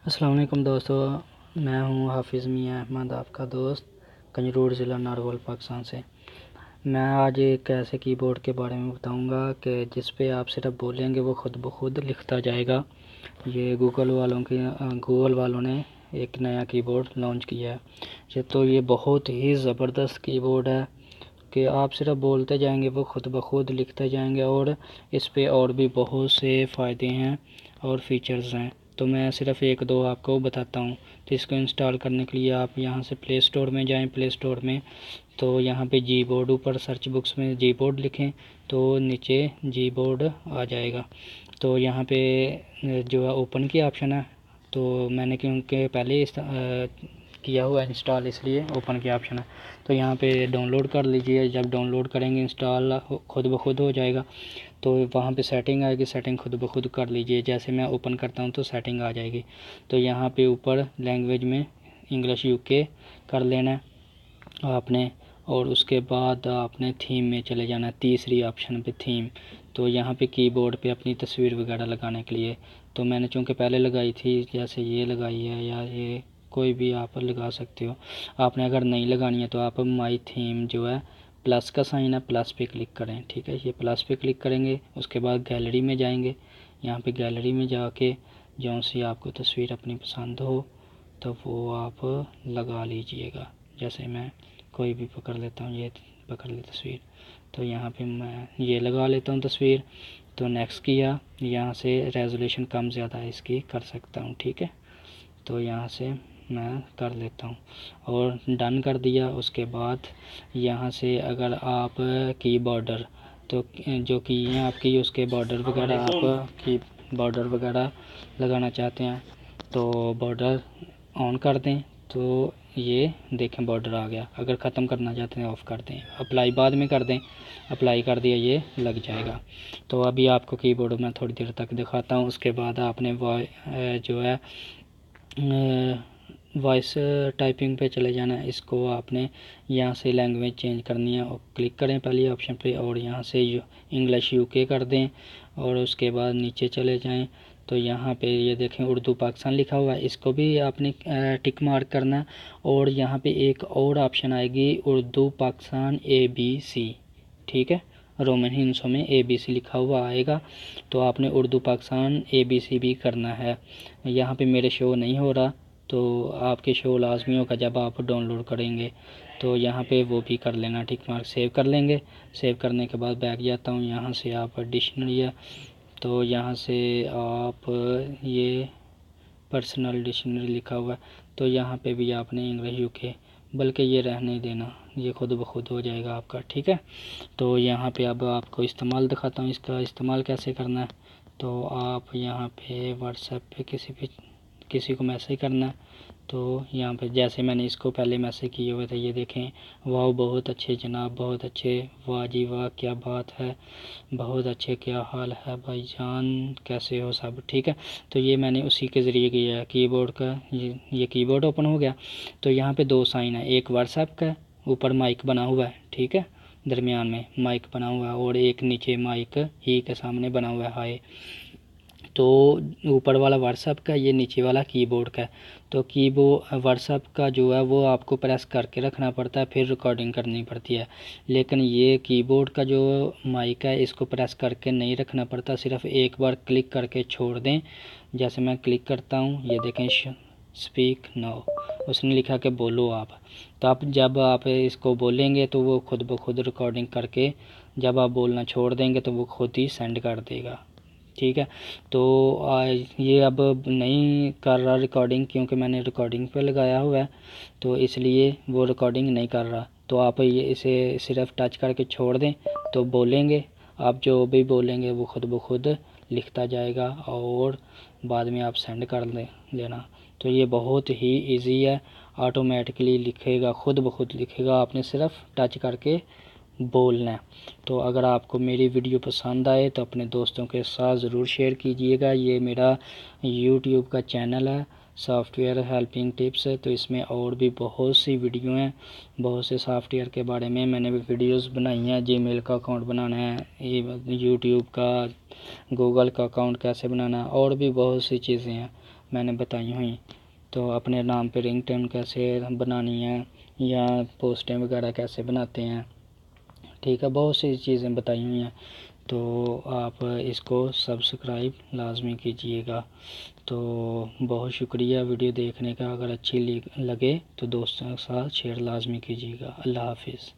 السلام علیکم دوستو، میں ہوں حافظ میاں احمد، آپ کا دوست، کنجرور ضلع نارول پاکستان سے۔ میں آج ایک ایسے کی بورڈ کے بارے میں بتاؤں گا کہ جس پہ آپ صرف بولیں گے وہ خود بخود لکھتا جائے گا۔ یہ گوگل والوں نے ایک نیا کی بورڈ لانچ کیا ہے، تو یہ بہت ہی زبردست کی بورڈ ہے کہ آپ صرف بولتے جائیں گے وہ خود بخود لکھتے جائیں گے، اور اس پہ اور بھی بہت سے فائدے ہیں اور فیچرز ہیں، تو میں صرف ایک دو آپ کو بتاتا ہوں۔ تو اس کو انسٹال کرنے کے لیے آپ یہاں سے پلے اسٹور میں جائیں، پلے اسٹور میں تو یہاں پہ جی بورڈ، اوپر سرچ بکس میں جی بورڈ لکھیں تو نیچے جی بورڈ آ جائے گا۔ تو یہاں پہ جو ہے اوپن کی آپشن ہے، تو میں نے کیونکہ پہلے کیا ہوا انسٹال، اس لیے اوپن کی آپشن ہے۔ تو یہاں پہ ڈاؤن لوڈ کر لیجئے، جب ڈاؤن لوڈ کریں گے انسٹال خود بخود ہو جائے گا۔ تو وہاں پہ سیٹنگ آئے گی، سیٹنگ خود بخود کر لیجئے، جیسے میں اوپن کرتا ہوں تو سیٹنگ آ جائے گی۔ تو یہاں پہ اوپر لینگویج میں انگلش UK کر لینا ہے آپ نے، اور اس کے بعد آپ نے تھیم میں چلے جانا ہے، تیسری آپشن پہ تھیم۔ تو یہاں پہ کی بورڈ پہ اپنی تصویر وغیرہ لگانے کے لیے، تو میں نے چونکہ پہلے لگائی تھی، جیسے یہ لگائی ہے یا یہ کوئی بھی آپ لگا سکتے ہو۔ آپ نے اگر نہیں لگانی ہے تو آپ مائی تھیم جو ہے پلس کا سائن ہے، پلس پہ کلک کریں، ٹھیک ہے، یہ پلس پہ کلک کریں گے، اس کے بعد گیلری میں جائیں گے۔ یہاں پہ گیلری میں جا کے جون سی آپ کو تصویر اپنی پسند ہو تو وہ آپ لگا لیجئے گا، جیسے میں کوئی بھی پکڑ لیتا ہوں، یہ پکڑ لی تصویر، تو یہاں پہ میں یہ لگا لیتا ہوں تصویر۔ تو نیکسٹ کیا، یہاں سے ریزولیشن کم زیادہ اس کی کر سکتا ہوں، ٹھیک ہے، تو یہاں سے میں کر لیتا ہوں اور ڈن کر دیا۔ اس کے بعد یہاں سے اگر آپ کی بارڈر تو جو کی ہیں آپ کی، اس کے بارڈر وغیرہ آپ کی بارڈر وغیرہ لگانا چاہتے ہیں تو بارڈر آن کر دیں، تو یہ دیکھیں بارڈر آ گیا۔ اگر ختم کرنا چاہتے ہیں آف کر دیں، اپلائی بعد میں کر دیں، اپلائی کر دیا یہ لگ جائے گا۔ تو ابھی آپ کو کی بورڈ میں تھوڑی دیر تک دکھاتا ہوں۔ اس کے بعد آپ نے جو ہے وائس ٹائپنگ پہ چلے جانا ہے، اس کو آپ نے یہاں سے لینگویج چینج کرنی ہے، اور کلک کریں پہلی آپشن پہ، اور یہاں سے انگلش UK کر دیں، اور اس کے بعد نیچے چلے جائیں تو یہاں پہ یہ دیکھیں اردو پاکستان لکھا ہوا ہے، اس کو بھی آپ نے ٹک مارک کرنا ہے، اور یہاں پہ ایک اور آپشن آئے گی اردو پاکستان ABC، ٹھیک ہے، رومن ہندسوں میں ABC لکھا ہوا آئے گا، تو آپ نے اردو پاکستان ABC بھی کرنا ہے۔ یہاں پہ میرے شو نہیں ہو رہا، تو آپ کے شو لازمی ہوگا جب آپ ڈاؤن لوڈ کریں گے، تو یہاں پہ وہ بھی کر لینا، ٹک مارک سیو کر لیں گے۔ سیو کرنے کے بعد بیک جاتا ہوں، یہاں سے آپ ڈکشنری ہے، تو یہاں سے آپ یہ پرسنل ڈکشنری لکھا ہوا ہے، تو یہاں پہ بھی آپ نے انگلش UK، بلکہ یہ رہنے دینا، یہ خود بخود ہو جائے گا آپ کا، ٹھیک ہے۔ تو یہاں پہ اب آپ کو استعمال دکھاتا ہوں، اس کا استعمال کیسے کرنا ہے۔ تو آپ یہاں پہ واٹس ایپ پہ کسی کو میسیج کرنا ہے، تو یہاں پہ جیسے میں نے اس کو پہلے میسیج کیے ہوئے تھے، یہ دیکھیں، واہ بہت اچھے جناب، بہت اچھے، واہ جی واہ کیا بات ہے، بہت اچھے، کیا حال ہے بھائی جان، کیسے ہو سب، ٹھیک ہے۔ تو یہ میں نے اسی کے ذریعے کیا ہے، کی بورڈ کا یہ کی بورڈ اوپن ہو گیا۔ تو یہاں پہ دو سائن ہیں، ایک واٹس ایپ کا اوپر مائک بنا ہوا ہے، ٹھیک ہے، درمیان میں مائک بنا ہوا ہے، اور ایک نیچے مائک ہی کے سامنے بنا ہوا ہے ہائے۔ تو اوپر والا واٹس ایپ کا، یہ نیچے والا کی بورڈ کا ہے۔ تو واٹس ایپ کا جو ہے وہ آپ کو پریس کر کے رکھنا پڑتا ہے، پھر ریکارڈنگ کرنی پڑتی ہے، لیکن یہ کی بورڈ کا جو مائک ہے اس کو پریس کر کے نہیں رکھنا پڑتا، صرف ایک بار کلک کر کے چھوڑ دیں، جیسے میں کلک کرتا ہوں، یہ دیکھیں اسپیک ناؤ، اس نے لکھا کہ بولو آپ، تو جب آپ اس کو بولیں گے تو وہ خود بخود ریکارڈنگ کر کے، جب آپ بولنا چھوڑ دیں گے تو وہ خود ہی سینڈ کر دے گا، ٹھیک ہے۔ تو یہ اب نہیں کر رہا ریکارڈنگ، کیونکہ میں نے ریکارڈنگ پہ لگایا ہوا ہے، تو اس لیے وہ ریکارڈنگ نہیں کر رہا۔ تو آپ اسے صرف ٹچ کر کے چھوڑ دیں، تو بولیں گے آپ، جو بھی بولیں گے وہ خود بخود لکھتا جائے گا، اور بعد میں آپ سینڈ کر لینا۔ تو یہ بہت ہی ایزی ہے، آٹومیٹکلی لکھے گا، خود بخود لکھے گا، آپ نے صرف ٹچ کر کے بولنا ہے۔ تو اگر آپ کو میری ویڈیو پسند آئے تو اپنے دوستوں کے ساتھ ضرور شیئر کیجئے گا۔ یہ میرا YouTube کا چینل ہے، سافٹ ویئر ہیلپنگ ٹپس، تو اس میں اور بھی بہت سی ویڈیو ہیں، بہت سے سافٹ ویئر کے بارے میں نے بھی ویڈیوز بنائی ہیں، Gmail کا اکاؤنٹ بنانا ہے، YouTube کا، گوگل کا اکاؤنٹ کیسے بنانا ہے، اور بھی بہت سی چیزیں ہیں، میں نے بتائی ہوئی، تو اپنے نام پہ رنگ ٹون کیسے بنانی ہے یا پوسٹیں وغیرہ کیسے بناتے ہیں، ٹھیک ہے، بہت سی چیزیں بتائی ہوئی ہیں، تو آپ اس کو سبسکرائب لازمی کیجیے گا۔ تو بہت شکریہ ویڈیو دیکھنے کا، اگر اچھی لگے تو دوستوں کے ساتھ شیئر لازمی کیجیے گا۔ اللہ حافظ۔